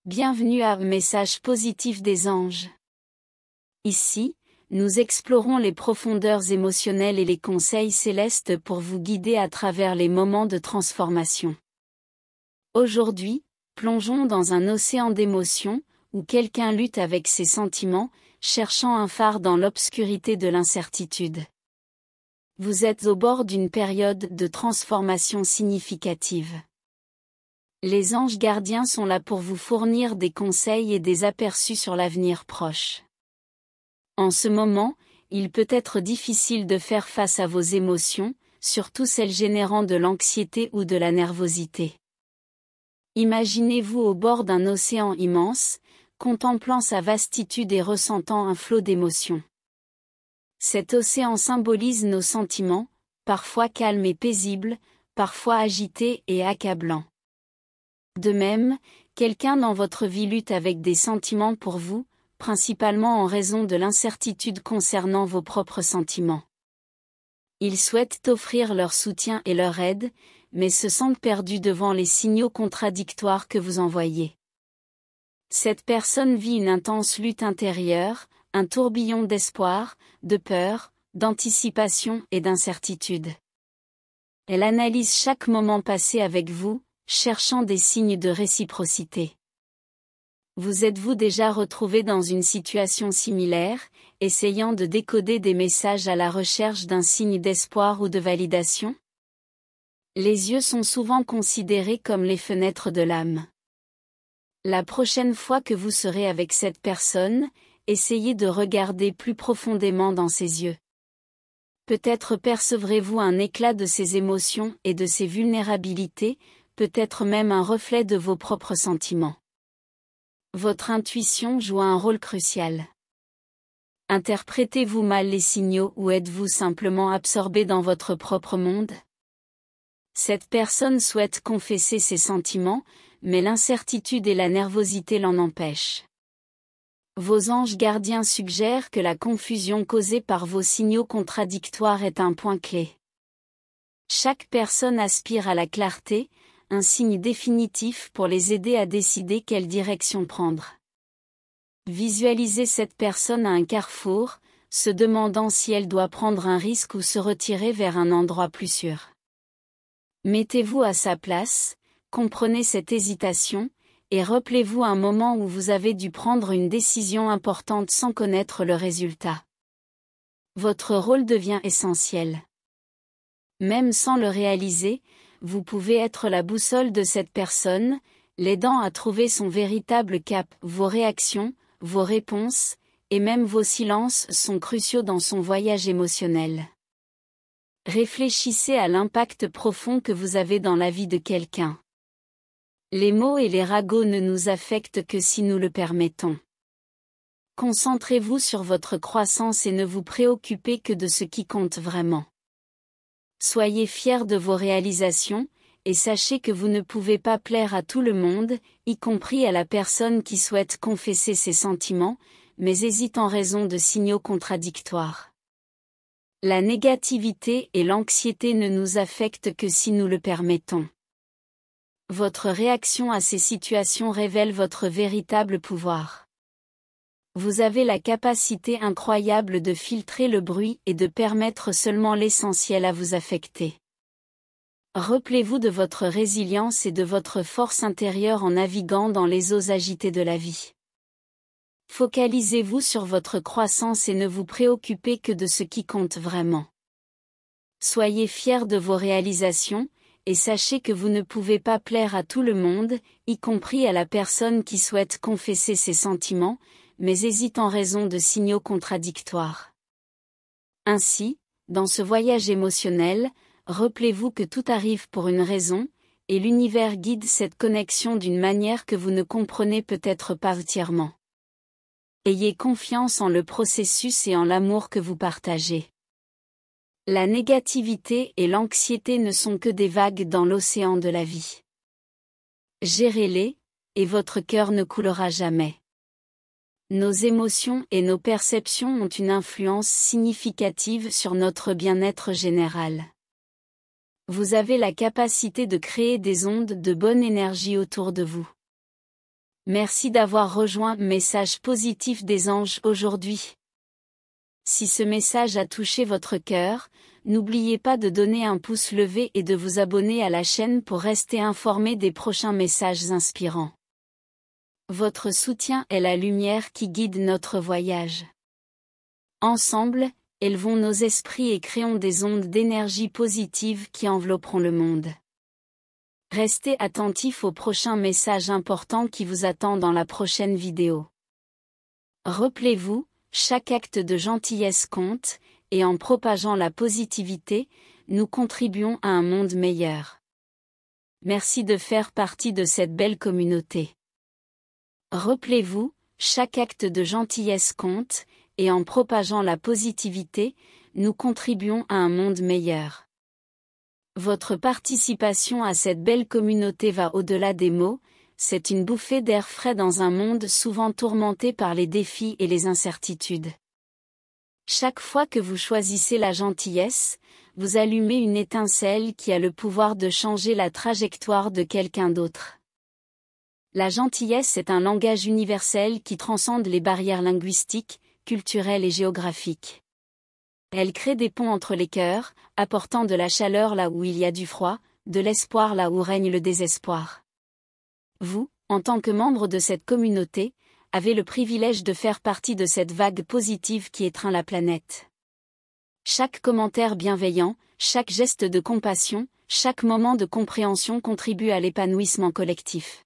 Bienvenue à Message positif des anges. Ici, nous explorons les profondeurs émotionnelles et les conseils célestes pour vous guider à travers les moments de transformation. Aujourd'hui, plongeons dans un océan d'émotions, où quelqu'un lutte avec ses sentiments, cherchant un phare dans l'obscurité de l'incertitude. Vous êtes au bord d'une période de transformation significative. Les anges gardiens sont là pour vous fournir des conseils et des aperçus sur l'avenir proche. En ce moment, il peut être difficile de faire face à vos émotions, surtout celles générant de l'anxiété ou de la nervosité. Imaginez-vous au bord d'un océan immense, contemplant sa vastitude et ressentant un flot d'émotions. Cet océan symbolise nos sentiments, parfois calmes et paisibles, parfois agités et accablants. De même, quelqu'un dans votre vie lutte avec des sentiments pour vous, principalement en raison de l'incertitude concernant vos propres sentiments. Ils souhaitent offrir leur soutien et leur aide, mais se sentent perdus devant les signaux contradictoires que vous envoyez. Cette personne vit une intense lutte intérieure, un tourbillon d'espoir, de peur, d'anticipation et d'incertitude. Elle analyse chaque moment passé avec vous, cherchant des signes de réciprocité. Vous êtes-vous déjà retrouvé dans une situation similaire, essayant de décoder des messages à la recherche d'un signe d'espoir ou de validation? Les yeux sont souvent considérés comme les fenêtres de l'âme. La prochaine fois que vous serez avec cette personne, essayez de regarder plus profondément dans ses yeux. Peut-être percevrez-vous un éclat de ses émotions et de ses vulnérabilités, peut-être même un reflet de vos propres sentiments. Votre intuition joue un rôle crucial. Interprétez-vous mal les signaux ou êtes-vous simplement absorbé dans votre propre monde? Cette personne souhaite confesser ses sentiments, mais l'incertitude et la nervosité l'en empêchent. Vos anges gardiens suggèrent que la confusion causée par vos signaux contradictoires est un point clé. Chaque personne aspire à la clarté, un signe définitif pour les aider à décider quelle direction prendre. Visualisez cette personne à un carrefour, se demandant si elle doit prendre un risque ou se retirer vers un endroit plus sûr. Mettez-vous à sa place, comprenez cette hésitation, et rappelez-vous un moment où vous avez dû prendre une décision importante sans connaître le résultat. Votre rôle devient essentiel. Même sans le réaliser, vous pouvez être la boussole de cette personne, l'aidant à trouver son véritable cap. Vos réactions, vos réponses, et même vos silences sont cruciaux dans son voyage émotionnel. Réfléchissez à l'impact profond que vous avez dans la vie de quelqu'un. Les mots et les ragots ne nous affectent que si nous le permettons. Concentrez-vous sur votre croissance et ne vous préoccupez que de ce qui compte vraiment. Soyez fiers de vos réalisations, et sachez que vous ne pouvez pas plaire à tout le monde, y compris à la personne qui souhaite confesser ses sentiments, mais hésite en raison de signaux contradictoires. La négativité et l'anxiété ne nous affectent que si nous le permettons. Votre réaction à ces situations révèle votre véritable pouvoir. Vous avez la capacité incroyable de filtrer le bruit et de permettre seulement l'essentiel à vous affecter. Rappelez-vous de votre résilience et de votre force intérieure en naviguant dans les eaux agitées de la vie. Focalisez-vous sur votre croissance et ne vous préoccupez que de ce qui compte vraiment. Soyez fiers de vos réalisations, et sachez que vous ne pouvez pas plaire à tout le monde, y compris à la personne qui souhaite confesser ses sentiments, mais hésite en raison de signaux contradictoires. Ainsi, dans ce voyage émotionnel, rappelez-vous que tout arrive pour une raison, et l'univers guide cette connexion d'une manière que vous ne comprenez peut-être pas entièrement. Ayez confiance en le processus et en l'amour que vous partagez. La négativité et l'anxiété ne sont que des vagues dans l'océan de la vie. Gérez-les, et votre cœur ne coulera jamais. Nos émotions et nos perceptions ont une influence significative sur notre bien-être général. Vous avez la capacité de créer des ondes de bonne énergie autour de vous. Merci d'avoir rejoint Message positif des anges aujourd'hui. Si ce message a touché votre cœur, n'oubliez pas de donner un pouce levé et de vous abonner à la chaîne pour rester informé des prochains messages inspirants. Votre soutien est la lumière qui guide notre voyage. Ensemble, élevons nos esprits et créons des ondes d'énergie positive qui envelopperont le monde. Restez attentifs au prochain message important qui vous attend dans la prochaine vidéo. Rappelez-vous, chaque acte de gentillesse compte, et en propageant la positivité, nous contribuons à un monde meilleur. Merci de faire partie de cette belle communauté. Rappelez-vous, chaque acte de gentillesse compte, et en propageant la positivité, nous contribuons à un monde meilleur. Votre participation à cette belle communauté va au-delà des mots, c'est une bouffée d'air frais dans un monde souvent tourmenté par les défis et les incertitudes. Chaque fois que vous choisissez la gentillesse, vous allumez une étincelle qui a le pouvoir de changer la trajectoire de quelqu'un d'autre. La gentillesse est un langage universel qui transcende les barrières linguistiques, culturelles et géographiques. Elle crée des ponts entre les cœurs, apportant de la chaleur là où il y a du froid, de l'espoir là où règne le désespoir. Vous, en tant que membre de cette communauté, avez le privilège de faire partie de cette vague positive qui étreint la planète. Chaque commentaire bienveillant, chaque geste de compassion, chaque moment de compréhension contribue à l'épanouissement collectif.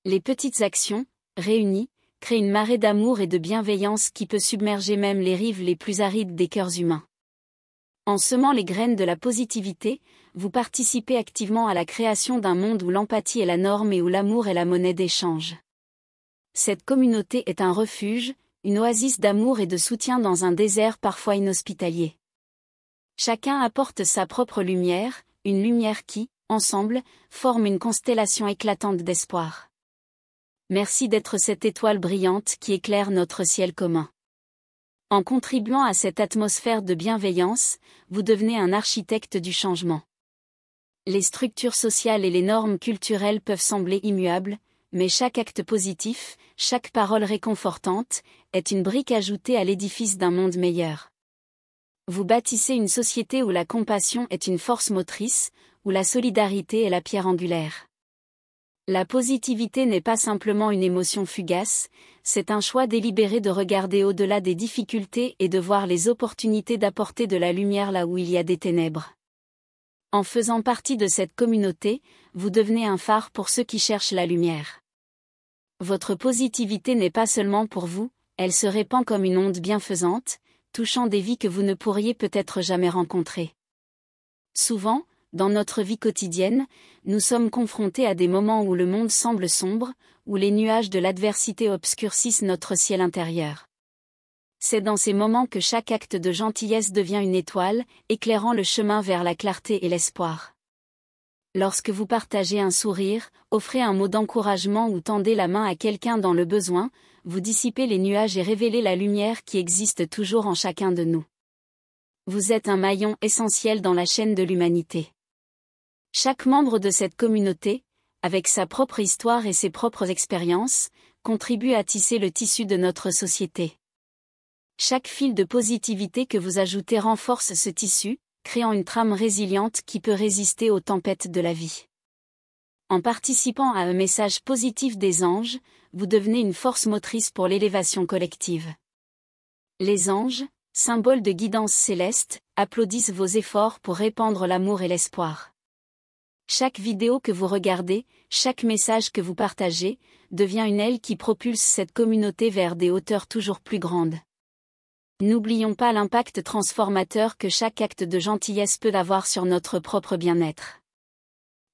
Les petites actions, réunies, crée une marée d'amour et de bienveillance qui peut submerger même les rives les plus arides des cœurs humains. En semant les graines de la positivité, vous participez activement à la création d'un monde où l'empathie est la norme et où l'amour est la monnaie d'échange. Cette communauté est un refuge, une oasis d'amour et de soutien dans un désert parfois inhospitalier. Chacun apporte sa propre lumière, une lumière qui, ensemble, forme une constellation éclatante d'espoir. Merci d'être cette étoile brillante qui éclaire notre ciel commun. En contribuant à cette atmosphère de bienveillance, vous devenez un architecte du changement. Les structures sociales et les normes culturelles peuvent sembler immuables, mais chaque acte positif, chaque parole réconfortante, est une brique ajoutée à l'édifice d'un monde meilleur. Vous bâtissez une société où la compassion est une force motrice, où la solidarité est la pierre angulaire. La positivité n'est pas simplement une émotion fugace, c'est un choix délibéré de regarder au-delà des difficultés et de voir les opportunités d'apporter de la lumière là où il y a des ténèbres. En faisant partie de cette communauté, vous devenez un phare pour ceux qui cherchent la lumière. Votre positivité n'est pas seulement pour vous, elle se répand comme une onde bienfaisante, touchant des vies que vous ne pourriez peut-être jamais rencontrer. Souvent, dans notre vie quotidienne, nous sommes confrontés à des moments où le monde semble sombre, où les nuages de l'adversité obscurcissent notre ciel intérieur. C'est dans ces moments que chaque acte de gentillesse devient une étoile, éclairant le chemin vers la clarté et l'espoir. Lorsque vous partagez un sourire, offrez un mot d'encouragement ou tendez la main à quelqu'un dans le besoin, vous dissipez les nuages et révélez la lumière qui existe toujours en chacun de nous. Vous êtes un maillon essentiel dans la chaîne de l'humanité. Chaque membre de cette communauté, avec sa propre histoire et ses propres expériences, contribue à tisser le tissu de notre société. Chaque fil de positivité que vous ajoutez renforce ce tissu, créant une trame résiliente qui peut résister aux tempêtes de la vie. En participant à un message positif des anges, vous devenez une force motrice pour l'élévation collective. Les anges, symboles de guidance céleste, applaudissent vos efforts pour répandre l'amour et l'espoir. Chaque vidéo que vous regardez, chaque message que vous partagez, devient une aile qui propulse cette communauté vers des hauteurs toujours plus grandes. N'oublions pas l'impact transformateur que chaque acte de gentillesse peut avoir sur notre propre bien-être.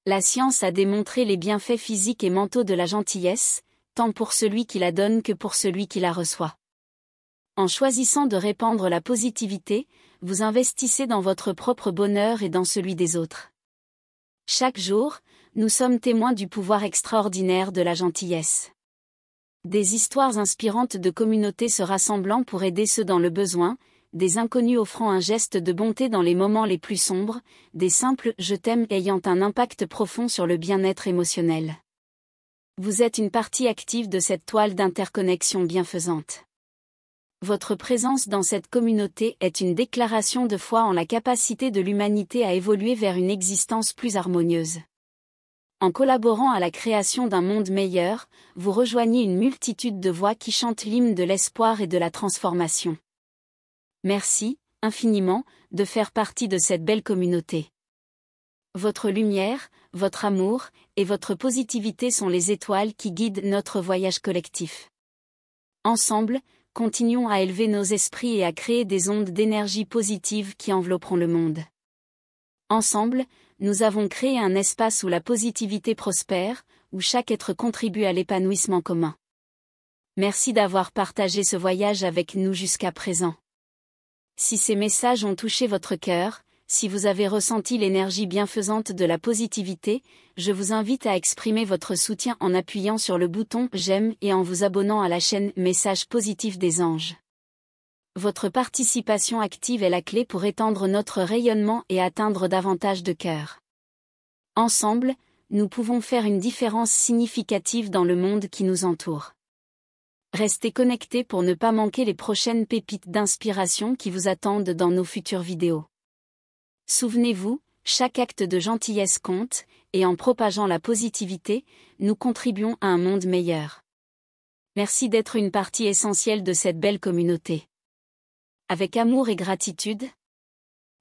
La science a démontré les bienfaits physiques et mentaux de la gentillesse, tant pour celui qui la donne que pour celui qui la reçoit. En choisissant de répandre la positivité, vous investissez dans votre propre bonheur et dans celui des autres. Chaque jour, nous sommes témoins du pouvoir extraordinaire de la gentillesse. Des histoires inspirantes de communautés se rassemblant pour aider ceux dans le besoin, des inconnus offrant un geste de bonté dans les moments les plus sombres, des simples « je t'aime » ayant un impact profond sur le bien-être émotionnel. Vous êtes une partie active de cette toile d'interconnexion bienfaisante. Votre présence dans cette communauté est une déclaration de foi en la capacité de l'humanité à évoluer vers une existence plus harmonieuse. En collaborant à la création d'un monde meilleur, vous rejoignez une multitude de voix qui chantent l'hymne de l'espoir et de la transformation. Merci, infiniment, de faire partie de cette belle communauté. Votre lumière, votre amour, et votre positivité sont les étoiles qui guident notre voyage collectif. Ensemble, continuons à élever nos esprits et à créer des ondes d'énergie positive qui envelopperont le monde. Ensemble, nous avons créé un espace où la positivité prospère, où chaque être contribue à l'épanouissement commun. Merci d'avoir partagé ce voyage avec nous jusqu'à présent. Si ces messages ont touché votre cœur, si vous avez ressenti l'énergie bienfaisante de la positivité, je vous invite à exprimer votre soutien en appuyant sur le bouton « J'aime » et en vous abonnant à la chaîne « Messages positifs des anges ». Votre participation active est la clé pour étendre notre rayonnement et atteindre davantage de cœurs. Ensemble, nous pouvons faire une différence significative dans le monde qui nous entoure. Restez connectés pour ne pas manquer les prochaines pépites d'inspiration qui vous attendent dans nos futures vidéos. Souvenez-vous, chaque acte de gentillesse compte, et en propageant la positivité, nous contribuons à un monde meilleur. Merci d'être une partie essentielle de cette belle communauté. Avec amour et gratitude.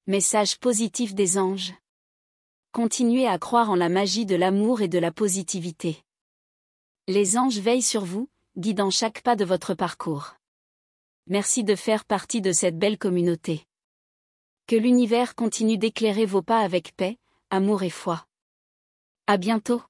Message positif des anges. Continuez à croire en la magie de l'amour et de la positivité. Les anges veillent sur vous, guidant chaque pas de votre parcours. Merci de faire partie de cette belle communauté. Que l'univers continue d'éclairer vos pas avec paix, amour et foi. À bientôt.